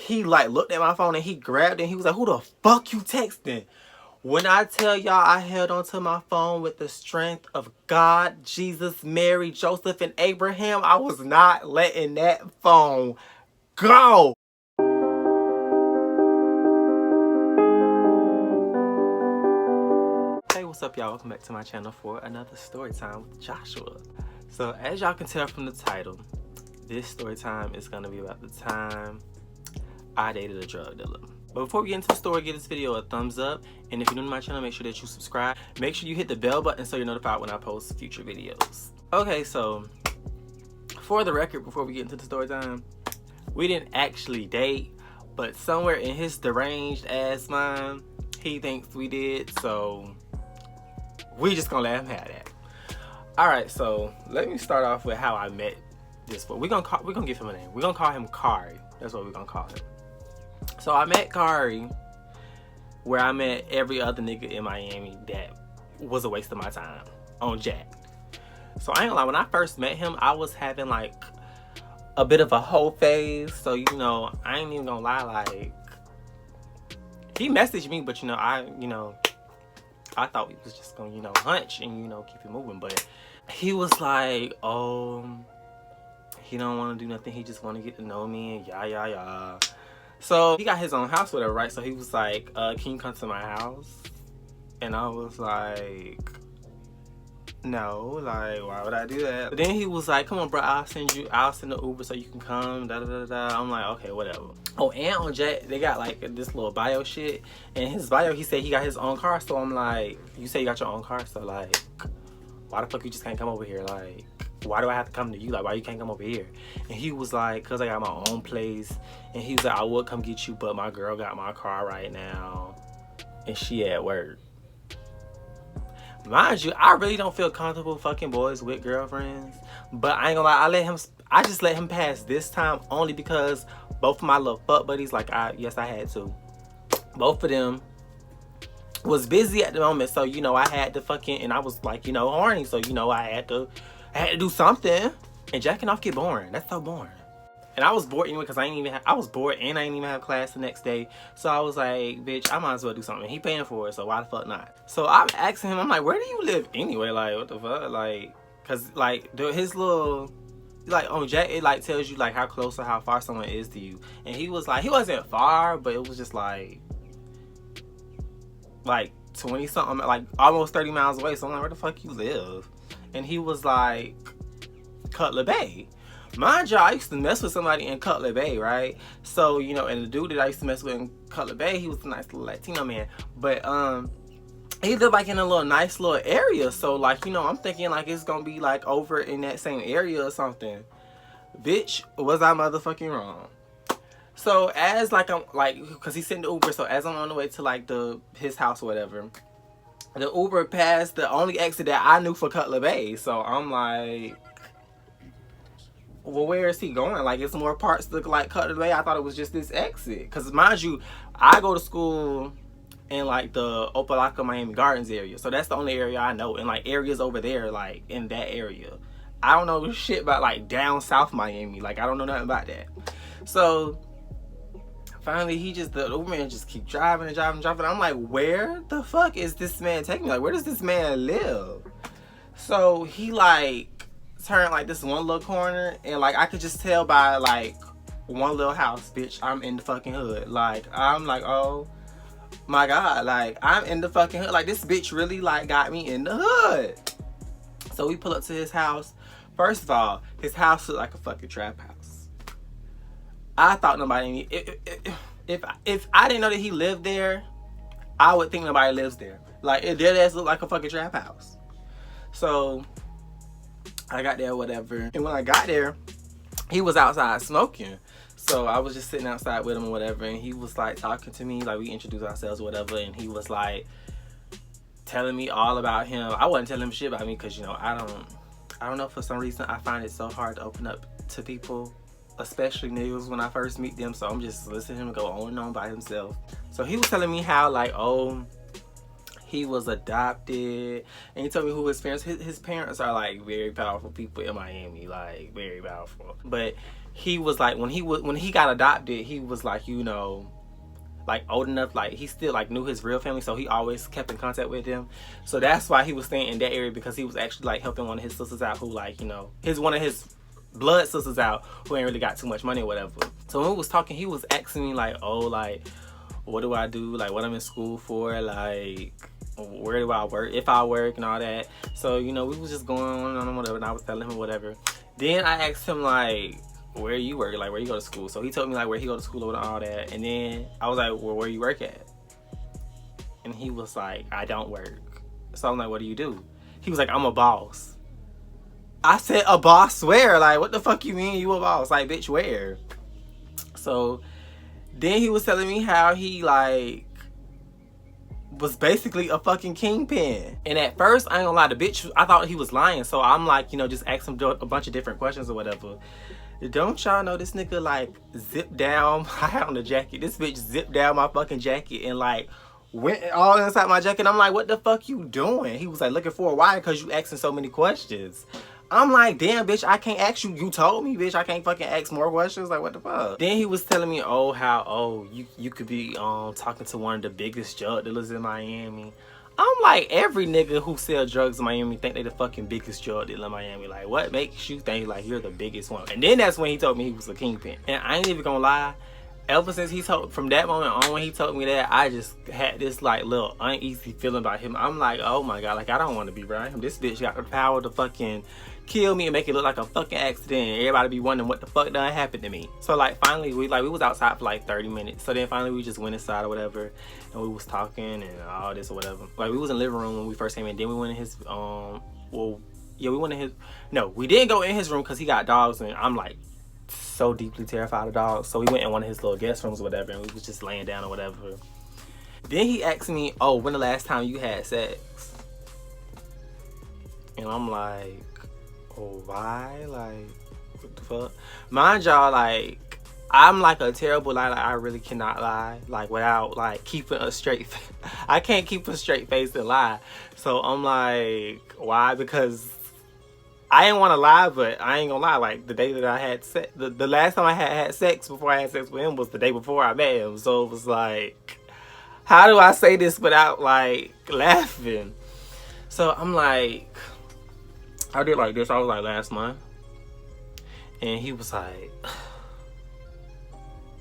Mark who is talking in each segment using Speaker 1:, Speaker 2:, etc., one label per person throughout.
Speaker 1: he like looked at my phone and he grabbed it and he was like, who the fuck you texting? When I tell y'all I held onto my phone with the strength of God, Jesus, Mary, Joseph, and Abraham, I was not letting that phone go. Hey, what's up, y'all? Welcome back to my channel for another story time with Joshua. So as y'all can tell from the title, this story time is going to be about the time I dated a drug dealer. But before we get into the story, give this video a thumbs up. And if you're new to my channel, make sure that you subscribe. Make sure you hit the bell button so you're notified when I post future videos. Okay, so for the record, before we get into the story time, we didn't actually date, but somewhere in his deranged ass mind, he thinks we did. So we just gonna let him have that. All right, so let me start off with how I met this boy. We're gonna give him a name. We're gonna call him Kari. That's what we're gonna call him. So I met Kari where I met every other nigga in Miami that was a waste of my time, on Jack. So I ain't gonna lie, when I first met him, I was having like a bit of a hoe phase. So, you know, I ain't even gonna lie, like, he messaged me, but I thought we was just gonna, hunch and, keep it moving. But he was like, he don't want to do nothing. He just want to get to know me and yah. So he got his own house with her, right? So he was like, can you come to my house? And I was like, no, like, why would I do that? But then he was like, come on, bro, I'll send the Uber so you can come, I'm like, okay, whatever. Oh, and on Jack, they got like this little bio shit. And his bio, he said he got his own car. So I'm like, you say you got your own car? So like, why the fuck you just can't come over here? Like, why do I have to come to you? Like, why you can't come over here? And he was like, cause I got my own place. And he was like, I would come get you, but my girl got my car right now and she at work. Mind you, I really don't feel comfortable fucking boys with girlfriends, but I ain't gonna lie, I just let him pass this time only because both of my little fuck buddies, like I had to. Both of them was busy at the moment, so I had to fucking, and I was like, horny, so I had to do something. And jacking off get boring. That's so boring. And I was bored anyway because I was bored and I didn't even have class the next day. So I was like, bitch, I might as well do something. He paying for it, so why the fuck not? So I'm asking him, I'm like, where do you live anyway? Like, what the fuck? Like, cause like his little, like on Jack, it like tells you like how close or how far someone is to you. And he was like, he wasn't far, but it was just like 20 something, like almost 30 miles away. So I'm like, where the fuck you live? And he was like, Cutler Bay. Mind you, I used to mess with somebody in Cutler Bay, right? So, and the dude that I used to mess with in Cutler Bay, he was a nice little Latino man. But he lived like in a nice little area. So like, I'm thinking like it's gonna be like over in that same area or something. Bitch, was I motherfucking wrong? So as like I'm like, cause he sent the Uber, so as I'm on the way to like his house or whatever, the Uber passed the only exit that I knew for Cutler Bay. So I'm like, well, where is he going? Like, it's more parts to like Cutler Bay. I thought it was just this exit. Cause mind you, I go to school in like the Opelika, Miami Gardens area. So that's the only area I know. And like areas over there, like in that area. I don't know shit about like down south Miami. Like I don't know nothing about that. So finally the Uberman just keep driving. I'm like, where the fuck is this man taking me? Like, where does this man live? So he like turned like this one little corner, and like I could just tell by like one little house, bitch, I'm in the fucking hood. Like I'm like, oh my god, like I'm in the fucking hood. Like this bitch really like got me in the hood. So we pull up to his house. First of all, his house looked like a fucking trap house. I thought nobody, if I didn't know that he lived there, I would think nobody lives there. Like it dead ass looked like a fucking trap house. So I got there, whatever. And when I got there, he was outside smoking. So I was just sitting outside with him or whatever. And he was like talking to me, like we introduced ourselves or whatever. And he was like telling me all about him. I wasn't telling him shit about me because, I don't know, for some reason I find it so hard to open up to people, especially niggas when I first meet them. So I'm just listening to him go on and on by himself. So he was telling me how like, he was adopted, and he told me who his parents are like very powerful people in Miami, like very powerful. But he was like, when he got adopted, he was like, you know, like old enough, like he still like knew his real family, so he always kept in contact with them. So that's why he was staying in that area, because he was actually like helping one of his sisters out who, like, you know, one of his blood sisters out who ain't really got too much money or whatever. So when we was talking, he was asking me like, oh, like, what do I do, like what I'm in school for, like where do I work, if I work, and all that. So, you know, we was just going on and whatever, and I was telling him whatever. Then I asked him like, where you work, like where you go to school. So he told me like where he go to school and all that. And then I was like, well, where you work at? And he was like, I don't work. So I'm like, what do you do? He was like, I'm a boss. I said, a boss where? Like, what the fuck you mean you a boss? Like, bitch, where? So then he was telling me how he like was basically a fucking kingpin. And at first, I ain't gonna lie, the bitch, I thought he was lying. So I'm like, you know, just ask him a bunch of different questions or whatever. Don't y'all know this nigga like zipped down, I had on the jacket, this bitch zipped down my fucking jacket and like went all inside my jacket. I'm like, what the fuck you doing? He was like, looking for a why, because you asking so many questions. I'm like, damn, bitch, I can't ask you. You told me, bitch, I can't fucking ask more questions. Like, what the fuck? Then he was telling me, oh, how, oh, you could be talking to one of the biggest drug dealers in Miami. I'm like, every nigga who sell drugs in Miami think they the fucking biggest drug dealer in Miami. Like, what makes you think like you're the biggest one? And then that's when he told me he was a kingpin. And I ain't even gonna lie, ever since he told, from that moment on when he told me that, I just had this like little uneasy feeling about him. I'm like, oh my god, like I don't want to be around him. This bitch got the power to fucking kill me and make it look like a fucking accident, and everybody be wondering what the fuck done happened to me. So like finally we was outside for like 30 minutes. So then finally we just went inside or whatever, and we was talking and all this or whatever. Like we was in the living room when we first came in. Then we went in his well, yeah, we went in his, no, we didn't go in his room because he got dogs, and I'm like so deeply terrified of dogs. So we went in one of his little guest rooms or whatever, and we was just laying down or whatever. Then he asked me, oh, when the last time you had sex? And I'm like, oh, why? Like, what the fuck? Mind y'all, like, I'm like a terrible liar. Like, I really cannot lie, like, without like keeping a straight I can't keep a straight face and lie. So I'm like, why? Because I didn't want to lie, but I ain't gonna lie. Like, the day that I had sex, the last time I had sex before I had sex with him was the day before I met him. So it was like, how do I say this without like laughing? So I'm like, I did like this. I was like, last month. And he was like,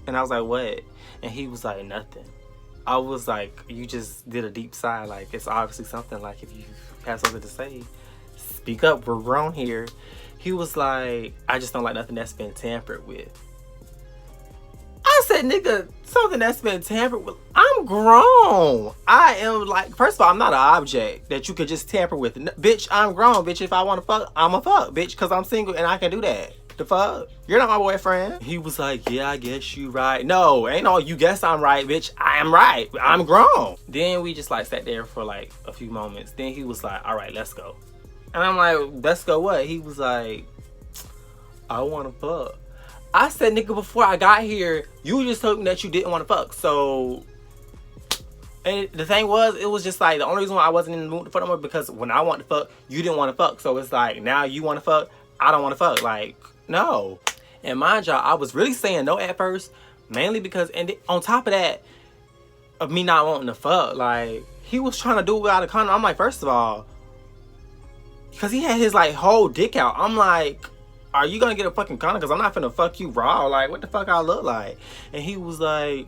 Speaker 1: and I was like, what? And he was like, nothing. I was like, you just did a deep sigh. Like, it's obviously something. Like, if you have something to say, speak up. We're grown here. He was like, I just don't like nothing that's been tampered with. I said, nigga, something that's been tampered with. I'm grown. I am like, first of all, I'm not an object that you could just tamper with. Bitch, I'm grown. Bitch, if I want to fuck, I'm a fuck. Bitch, because I'm single and I can do that. The fuck? You're not my boyfriend. He was like, yeah, I guess you right. No, ain't no you guess I'm right, bitch. I am right. I'm grown. Then we just like sat there for like a few moments. Then he was like, all right, let's go. And I'm like, let's go what? He was like, I want to fuck. I said, nigga, before I got here, you just told me that you didn't want to fuck. So, and the thing was, it was just like, the only reason why I wasn't in the mood to fuck no more, because when I want to fuck, you didn't want to fuck. So it's like, now you want to fuck, I don't want to fuck. Like, no. And mind y'all, I was really saying no at first, mainly because, and on top of that, of me not wanting to fuck, like, he was trying to do it without a condom. I'm like, first of all, because he had his like whole dick out. I'm like, are you gonna get a fucking condom? Because I'm not finna fuck you raw. Like, what the fuck I look like? And he was like,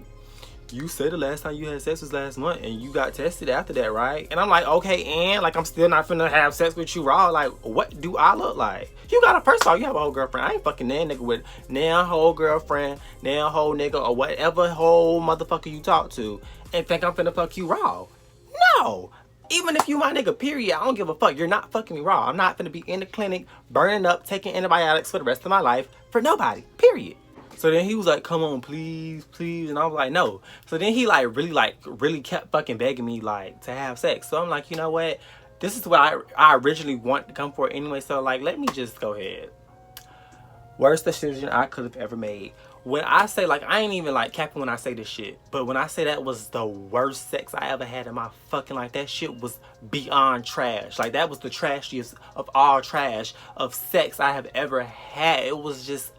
Speaker 1: you said the last time you had sex was last month and you got tested after that, right? And I'm like, okay, and like, I'm still not finna have sex with you raw. Like, what do I look like? You got a, first of all, you have a whole girlfriend. I ain't fucking that nigga with now whole girlfriend, now whole nigga, or whatever whole motherfucker you talk to and think I'm finna fuck you raw. No. Even if you my nigga, period, I don't give a fuck. You're not fucking me raw. I'm not finna be in the clinic, burning up, taking antibiotics for the rest of my life for nobody, period. So then he was like, come on, please, please. And I was like, no. So then he really kept fucking begging me like to have sex. So I'm like, you know what? This is what I originally want to come for anyway. So like, let me just go ahead. Worst decision I could have ever made. When I say, like, I ain't even like capping when I say this shit, but when I say that was the worst sex I ever had in my fucking life, that shit was beyond trash. Like, that was the trashiest of all trash of sex I have ever had. It was just,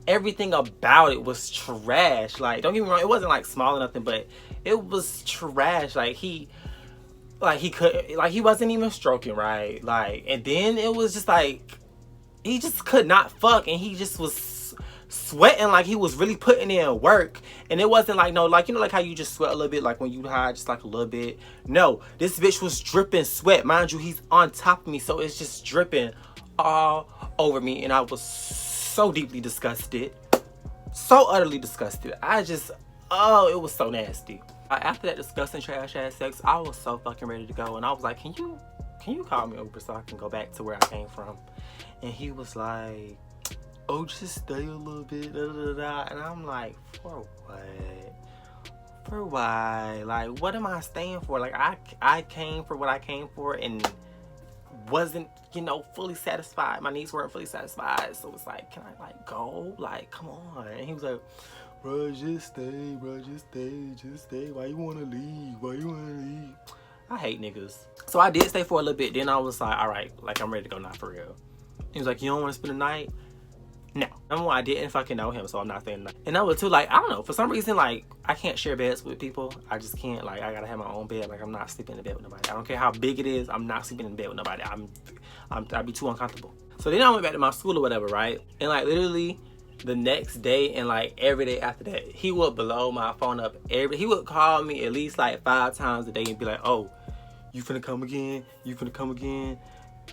Speaker 1: everything about it was trash. Like, don't get me wrong, it wasn't like small or nothing, but it was trash. Like he wasn't even stroking right. Like, and then it was just like he just could not fuck, and he just was sweating like he was really putting in work. And it wasn't like, no, like, you know, like how you just sweat a little bit, like when you high, just like a little bit. No, this bitch was dripping sweat. Mind you, he's on top of me, so it's just dripping all over me, and I was so deeply disgusted, so utterly disgusted. I just, oh, it was so nasty. After that disgusting trash ass sex, I was so fucking ready to go, and I was like, can you call me Uber so I can go back to where I came from? And he was like, oh, just stay a little bit, da, da, da, da. And I'm like, for what? For why? Like, what am I staying for? Like, I came for what I came for and wasn't, you know, fully satisfied. My needs weren't fully satisfied. So it's like, can I like go? Like, come on. And he was like, bro, just stay, bro, just stay. Why you wanna leave? I hate niggas. So I did stay for a little bit. Then I was like, all right, like, I'm ready to go now for real. He was like, you don't want to spend the night? No. Number one, I didn't fucking know him, so I'm not staying the night. And number two, like, I don't know, for some reason, like, I can't share beds with people. I just can't. Like, I gotta have my own bed. Like, I'm not sleeping in bed with nobody. I don't care how big it is. I'm not sleeping in bed with nobody. I'd be too uncomfortable. So then I went back to my school or whatever, right? And like, literally the next day and like every day after that, he would blow my phone up. He would call me at least like 5 times a day and be like, oh, you finna come again? You finna come again?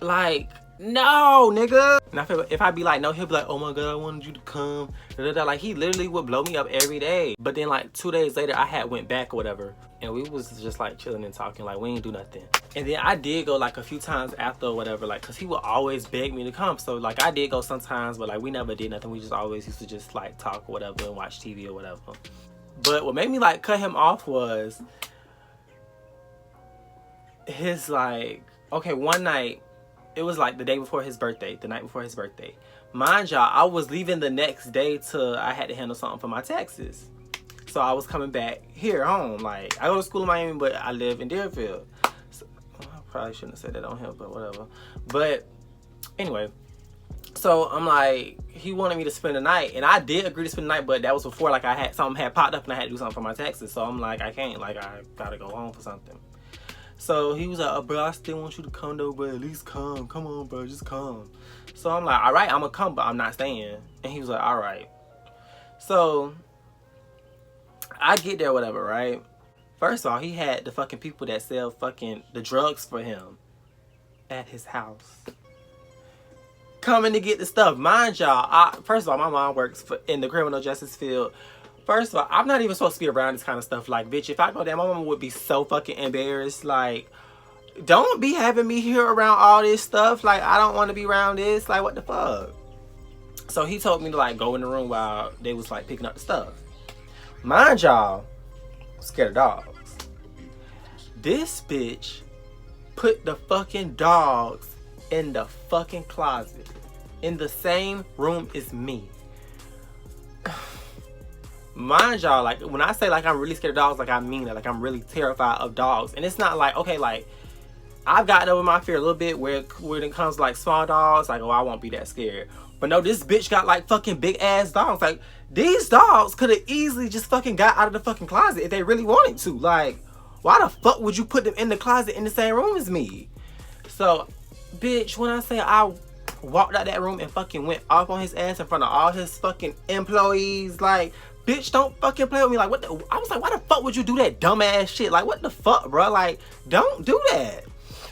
Speaker 1: Like, no, nigga. And I feel if I be like, no, he'll be like, oh my God, I wanted you to come. Da, da, da. Like, he literally would blow me up every day. But then like 2 days later, I had went back or whatever. And we was just like chilling and talking. Like, we ain't do nothing. And then I did go like a few times after or whatever. Like, cause he would always beg me to come. So like, I did go sometimes, but like, we never did nothing. We just always used to just like talk or whatever and watch TV or whatever. But what made me like cut him off was his like, okay, one night, it was like the day before his birthday, the night before his birthday. Mind y'all, I was leaving the next day I had to handle something for my taxes. So I was coming back here home. Like, I go to school in Miami, but I live in Deerfield. So, I probably shouldn't have said that on him, but whatever. But anyway, so I'm like, he wanted me to spend the night, and I did agree to spend the night, but that was before like something had popped up and I had to do something for my taxes. So I'm like, I can't, like, I gotta go home for something. So he was like, oh, bro, I still want you to come though, bro. At least come. Come on, bro. Just come. So I'm like, all right, I'm going to come, but I'm not staying. And he was like, all right. So I get there, whatever, right? First of all, he had the fucking people that sell fucking the drugs for him at his house coming to get the stuff. Mind y'all, first of all, my mom works in the criminal justice field. First of all, I'm not even supposed to be around this kind of stuff. Like, bitch, if I go there, my mama would be so fucking embarrassed. Like, don't be having me here around all this stuff. Like, I don't want to be around this. Like, what the fuck? So he told me to, like, go in the room while they was, like, picking up the stuff. Mind y'all, I'm scared of dogs. This bitch put the fucking dogs in the fucking closet. In the same room as me. Mind y'all, like, when I say like I'm really scared of dogs, like, I mean that. Like, I'm really terrified of dogs. And it's not like, okay, like, I've gotten over my fear a little bit where it comes to like small dogs, like, oh, I won't be that scared. But no, this bitch got like fucking big ass dogs. Like, these dogs could have easily just fucking got out of the fucking closet if they really wanted to. Like, why the fuck would you put them in the closet in the same room as me? So, bitch, when I say I walked out that room and fucking went off on his ass in front of all his fucking employees, like, bitch, don't fucking play with me. Like, what the, I was like, why the fuck would you do that dumbass shit? Like, what the fuck, bro? Like, don't do that.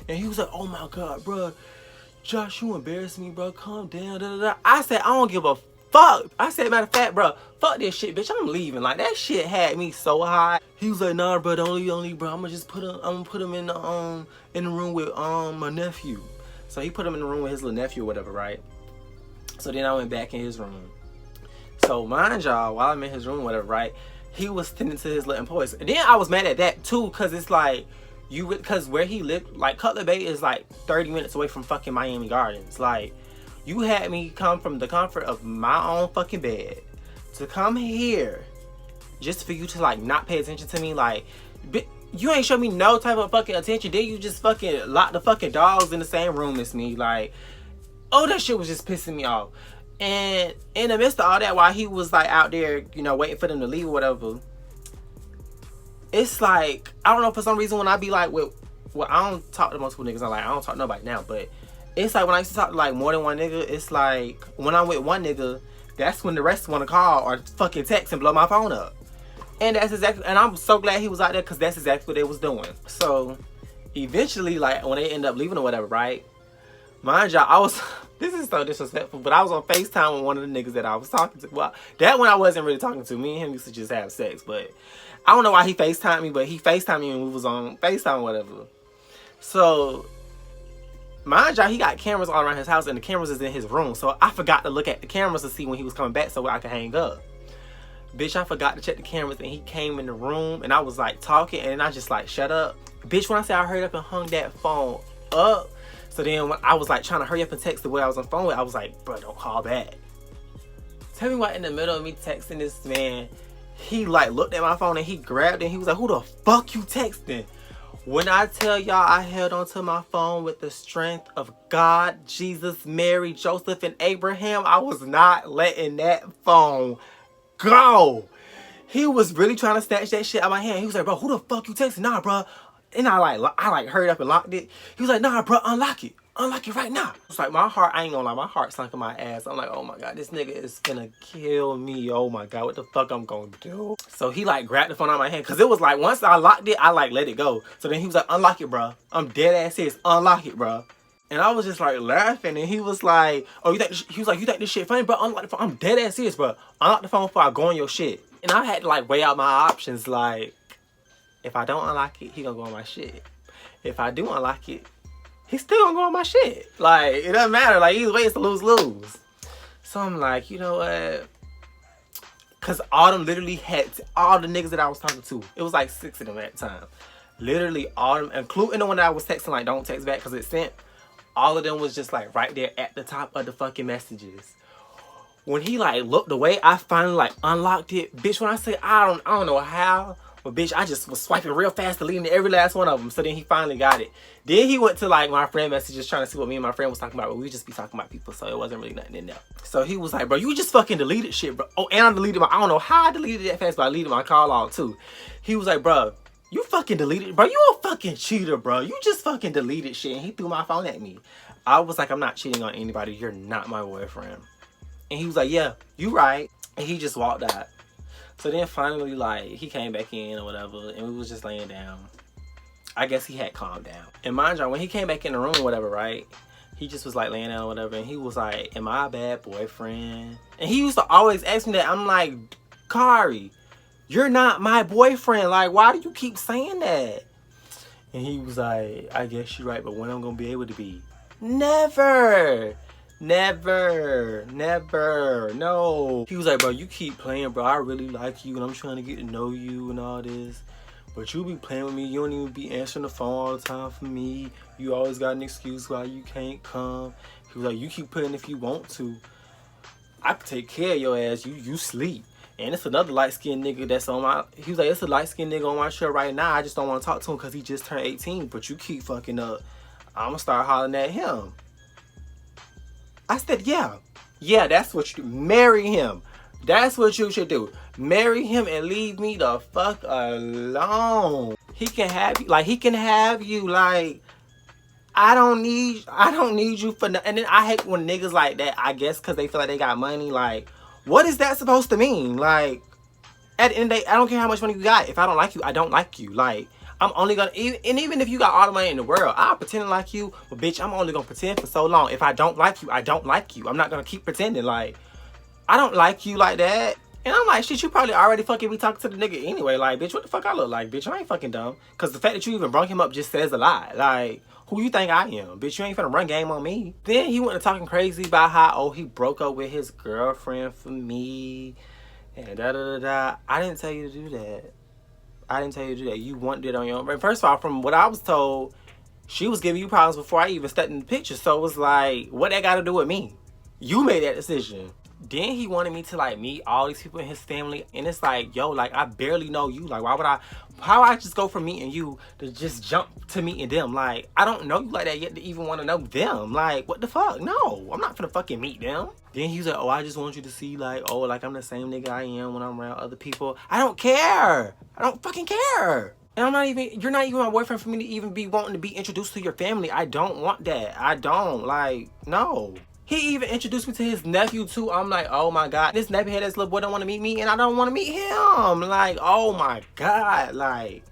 Speaker 1: And he was like, oh my God, bro, Josh, you embarrassed me, bro. Calm down. Da, da, da. I said, I don't give a fuck. I said, matter of fact, bro, fuck this shit, bitch. I'm leaving. Like, that shit had me so high. He was like, nah, bro, only, bro. I'm gonna put him in the room with my nephew. So he put him in the room with his little nephew or whatever, right? So then I went back in his room. So mind y'all, while I'm in his room or whatever, right, he was tending to his little employees. And then I was mad at that too, because it's like, because where he lived, like, Cutler Bay is like 30 minutes away from fucking Miami Gardens. Like, you had me come from the comfort of my own fucking bed to come here just for you to like not pay attention to me. Like, you ain't show me no type of fucking attention. Then you just fucking lock the fucking dogs in the same room as me. Like, oh, that shit was just pissing me off. And in the midst of all that, while he was like out there, you know, waiting for them to leave or whatever, it's like, I don't know, for some reason when I be like with, well, I don't talk to multiple niggas. I don't talk to nobody now, but it's like when I used to talk to like more than one nigga, it's like when I'm with one nigga, that's when the rest want to call or fucking text and blow my phone up. And that's exactly, and I'm so glad he was out there because that's exactly what they was doing. So eventually, like when they end up leaving or whatever, right? Mind y'all, I was, this is so disrespectful, but I was on FaceTime with one of the niggas that I was talking to. Well, that one I wasn't really talking to. Me and him used to just have sex, but I don't know why he FaceTimed me, but he FaceTimed me when we was on FaceTime or whatever. So, mind y'all, he got cameras all around his house and the cameras is in his room. So I forgot to look at the cameras to see when he was coming back so I could hang up. Bitch, I forgot to check the cameras and he came in the room and I was like talking and I just like, shut up. Bitch, when I say I hurried up and hung that phone up, so then when I was like trying to hurry up and text the way I was on the phone with, I was like, bro, don't call back. Tell me what, in the middle of me texting this man, he like looked at my phone and he grabbed it and he was like, who the fuck you texting? When I tell y'all I held onto my phone with the strength of God, Jesus, Mary, Joseph, and Abraham, I was not letting that phone go. He was really trying to snatch that shit out of my hand. He was like, bro, who the fuck you texting? Nah, bro. And I hurried up and locked it. He was like, nah, bro, unlock it. Unlock it right now. It's like my heart, I ain't gonna lie, my heart sunk in my ass. I'm like, oh my God, this nigga is gonna kill me. Oh my God, what the fuck I'm gonna do? So he like grabbed the phone out of my hand. Cause it was like, once I locked it, I like let it go. So then he was like, unlock it, bro. I'm dead ass serious. Unlock it, bro. And I was just like laughing. And he was like, oh, you think this shit funny, bro? Unlock the phone. I'm dead ass serious, bro. Unlock the phone before I go on your shit. And I had to like weigh out my options. Like, if I don't unlock it, he gonna go on my shit. If I do unlock it, he's still gonna go on my shit. Like, it doesn't matter. Like, either way, it's a lose-lose. So I'm like, you know what? Because Autumn literally had all the niggas that I was talking to. It was like 6 of them at the time. Literally all of them, including the one that I was texting, like, don't text back because it sent. All of them was just like right there at the top of the fucking messages. When he like looked away, I finally like unlocked it. Bitch, when I say I don't know how, but bitch, I just was swiping real fast, deleting every last one of them. So then he finally got it. Then he went to like my friend messages trying to see what me and my friend was talking about. But we just be talking about people, so it wasn't really nothing in there. So he was like, bro, you just fucking deleted shit, bro. Oh, and I deleted I don't know how I deleted that fast, but I deleted my call log too. He was like, bro, you fucking deleted, bro. You a fucking cheater, bro. You just fucking deleted shit. And he threw my phone at me. I was like, I'm not cheating on anybody. You're not my boyfriend. And he was like, yeah, you right. And he just walked out. So then finally, like, he came back in or whatever, and we was just laying down. I guess he had calmed down. And mind you, when he came back in the room or whatever, right, he just was like laying down or whatever, and he was like, am I a bad boyfriend? And he used to always ask me that. I'm like, Kari, you're not my boyfriend. Like, why do you keep saying that? And he was like, I guess you're right, but when I'm gonna be able to be? Never. Never. Never. No. He was like, bro, you keep playing, bro. I really like you and I'm trying to get to know you and all this. But you be playing with me. You don't even be answering the phone all the time for me. You always got an excuse why you can't come. He was like, you keep putting if you want to. I can take care of your ass. You sleep. And it's another light-skinned nigga that's on my... He was like, it's a light-skinned nigga on my show right now. I just don't want to talk to him because he just turned 18. But you keep fucking up. I'm going to start hollering at him. I said, yeah. Yeah, that's what you do. Marry him. That's what you should do. Marry him and leave me the fuck alone. He can have you. Like, he can have you. Like, I don't need you for nothing. And then I hate when niggas like that, I guess because they feel like they got money. Like, what is that supposed to mean? Like, at the end of the day, I don't care how much money you got. If I don't like you, I don't like you. Like, I'm only gonna, and even if you got all the money in the world, I'll pretend like you, but bitch, I'm only gonna pretend for so long. If I don't like you, I don't like you. I'm not gonna keep pretending. Like, I don't like you like that. And I'm like, shit, you probably already fucking be talking to the nigga anyway. Like, bitch, what the fuck I look like? Bitch, I ain't fucking dumb. Because the fact that you even brought him up just says a lot. Like, who you think I am? Bitch, you ain't finna run game on me. Then he went to talking crazy about how, oh, he broke up with his girlfriend for me. And da-da-da-da. I didn't tell you to do that. I didn't tell you to do that. You wanted it on your own. First of all, from what I was told, she was giving you problems before I even stepped in the picture. So it was like, what that got to do with me? You made that decision. Then he wanted me to like meet all these people in his family, and it's like, yo, like I barely know you. Like, how I just go from meeting you to just jump to meeting them? Like, I don't know you like that yet to even want to know them. Like, what the fuck? No, I'm not finna fucking meet them. Then he's like, oh, I just want you to see like, oh, like I'm the same nigga I am when I'm around other people. I don't care. I don't fucking care. And you're not even my boyfriend for me to even be wanting to be introduced to your family. I don't want that. I don't, like, no. He even introduced me to his nephew too. I'm like, oh my God, this nappy head, this little boy don't want to meet me and I don't want to meet him. Like, oh my God, like,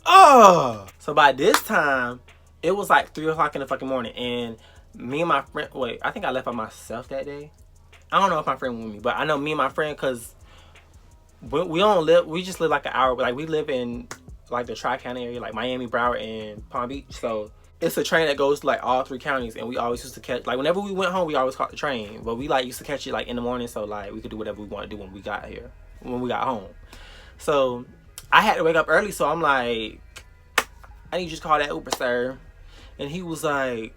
Speaker 1: ugh. So by this time, it was like 3 o'clock in the fucking morning, and me and my friend, wait, I think I left by myself that day. I don't know if my friend went with me, but I know me and my friend, cause we just live like an hour, like we live in like the Tri-County area, like Miami, Broward, and Palm Beach. So it's a train that goes to like all 3 counties, and we always used to catch, like whenever we went home, we always caught the train. But we like used to catch it like in the morning, so like we could do whatever we want to do when we got home. So I had to wake up early, so I'm like, I need you to call that Uber, sir. And he was like,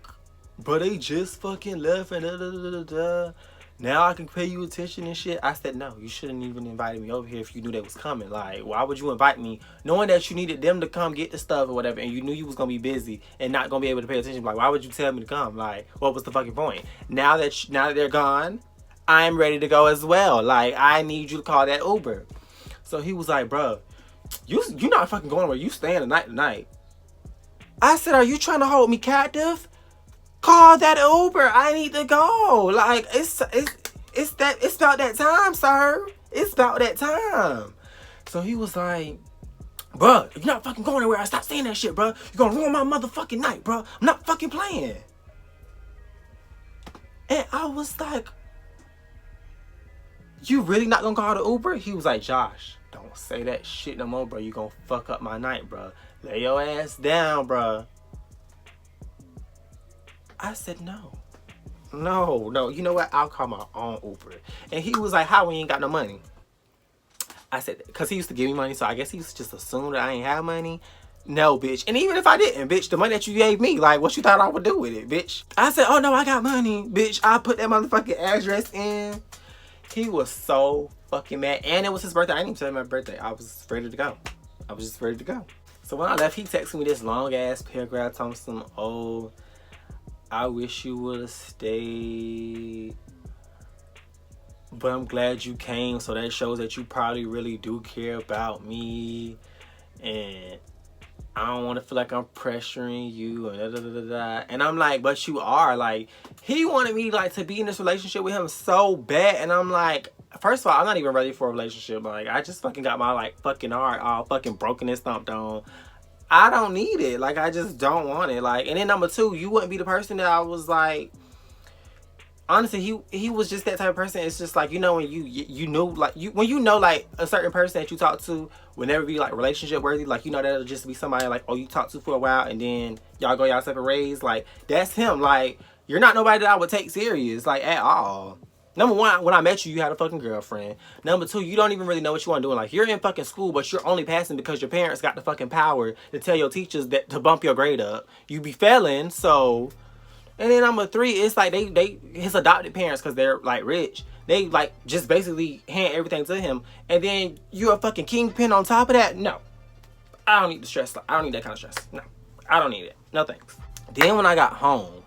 Speaker 1: but they just fucking left and da-da-da-da-da. Now I can pay you attention and shit. I said, no, you shouldn't even invited me over here if you knew they was coming. Like, why would you invite me knowing that you needed them to come get the stuff or whatever, and you knew you was going to be busy and not going to be able to pay attention? Like, why would you tell me to come? Like, what was the fucking point? Now that they're gone, I'm ready to go as well. Like, I need you to call that Uber. So he was like, bro, you not fucking going where you staying tonight. I said, are you trying to hold me captive? Call that Uber. I need to go. Like, it's about that time, sir. It's about that time. So he was like, bruh, if you're not fucking going anywhere, I stop saying that shit, bruh. You're gonna ruin my motherfucking night, bruh. I'm not fucking playing. And I was like, you really not gonna call the Uber? He was like, Josh, don't say that shit no more, bro. You gonna fuck up my night, bruh. Lay your ass down, bruh. I said, no, you know what? I'll call my own Uber. And he was like, how, we ain't got no money? I said, because he used to give me money, so I guess he used to just assume that I ain't have money. No, bitch. And even if I didn't, bitch, the money that you gave me, like, what you thought I would do with it, bitch? I said, oh no, I got money, bitch. I put that motherfucking address in. He was so fucking mad. And it was his birthday. I didn't even tell him my birthday. I was ready to go. I was just ready to go. So when I left, he texted me this long ass paragraph telling me some, oh, I wish you would have stayed, but I'm glad you came, so that shows that you probably really do care about me, and I don't want to feel like I'm pressuring you, and da-da-da-da-da. And I'm like, but you are. Like, he wanted me like to be in this relationship with him so bad, and I'm like, first of all, I'm not even ready for a relationship. Like, I just fucking got my like fucking heart all fucking broken and stomped on. I don't need it. Like, I just don't want it. Like, and then number 2, you wouldn't be the person that I was like, honestly, he was just that type of person. It's just like, you know, when you know, like, when you know, like, a certain person that you talk to will never be like relationship worthy, like, you know, that'll just be somebody like, oh, you talk to for a while and then y'all go y'all separate ways. Like, that's him. Like, you're not nobody that I would take serious, like, at all. Number 1, when I met you, you had a fucking girlfriend. Number 2, you don't even really know what you want to do. Like, you're in fucking school, but you're only passing because your parents got the fucking power to tell your teachers that to bump your grade up. You be failing, so. And then number 3, it's like his adopted parents, because they're like rich, they like just basically hand everything to him. And then you're a fucking kingpin on top of that. No, I don't need the stress. I don't need that kind of stress. No, I don't need it. No thanks. Then when I got home,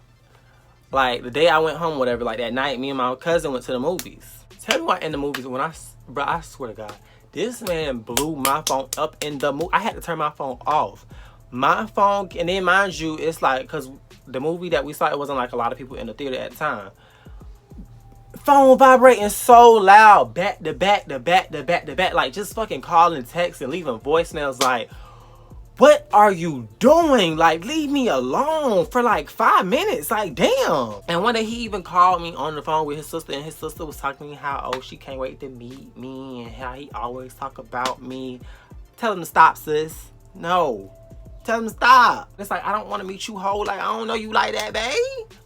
Speaker 1: like, the day I went home, whatever, like, that night, me and my cousin went to the movies. Tell me what in the movies, when bro, I swear to God, this man blew my phone up in the movie. I had to turn my phone off. My phone, and then mind you, it's like, because the movie that we saw, it wasn't like a lot of people in the theater at the time. Phone vibrating so loud, back to back to back to back to back, like, just fucking calling, texting, leaving voicemails, like, what are you doing? Like, leave me alone for like 5 minutes. Like, damn. And one day he even called me on the phone with his sister, and his sister was talking to me how, oh, she can't wait to meet me and how he always talk about me. Tell him to stop, sis. No. Tell him to stop. It's like, I don't want to meet you, hoe. Like, I don't know you like that, babe.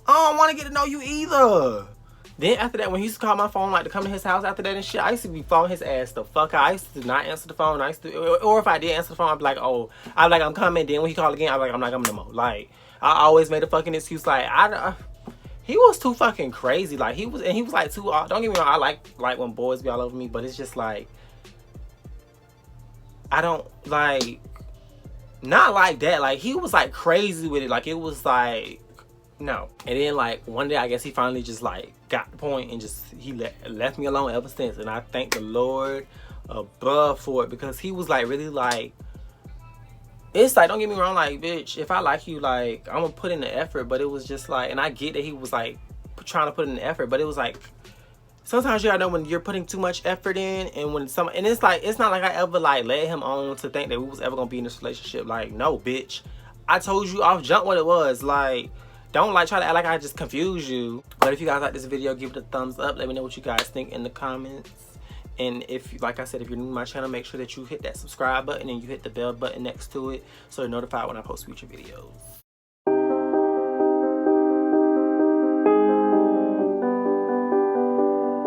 Speaker 1: I don't want to get to know you either. Then after that, when he used to call my phone, like, to come to his house after that and shit, I used to be phoning his ass the fuck out. I used to not answer the phone. Or if I did answer the phone, I'd be like, oh, I'm coming. Then when he called again, I'd be like, I'm not coming no more. Like, I always made a fucking excuse. Like, he was too fucking crazy. Like he was like too. Don't get me wrong, I like when boys be all over me, but it's just like I don't like, not like that. Like he was like crazy with it. Like it was like no. And then like one day I guess he finally just like got the point and just he left me alone ever since. And I thank the Lord above for it, because he was like really like, it's like, don't get me wrong, like bitch, if I like you, like I'm gonna put in the effort. But it was just like, and I get that he was like trying to put in the effort, but it was like sometimes you gotta know when you're putting too much effort in, and when and it's like, it's not like I ever like led him on to think that we was ever gonna be in this relationship. Like no bitch, I told you off jump what it was. Like don't like try to act like I just confused you. But if you guys like this video, give it a thumbs up. Let me know what you guys think in the comments. And if, like I said, if you're new to my channel, make sure that you hit that subscribe button and you hit the bell button next to it so you're notified when I post future videos.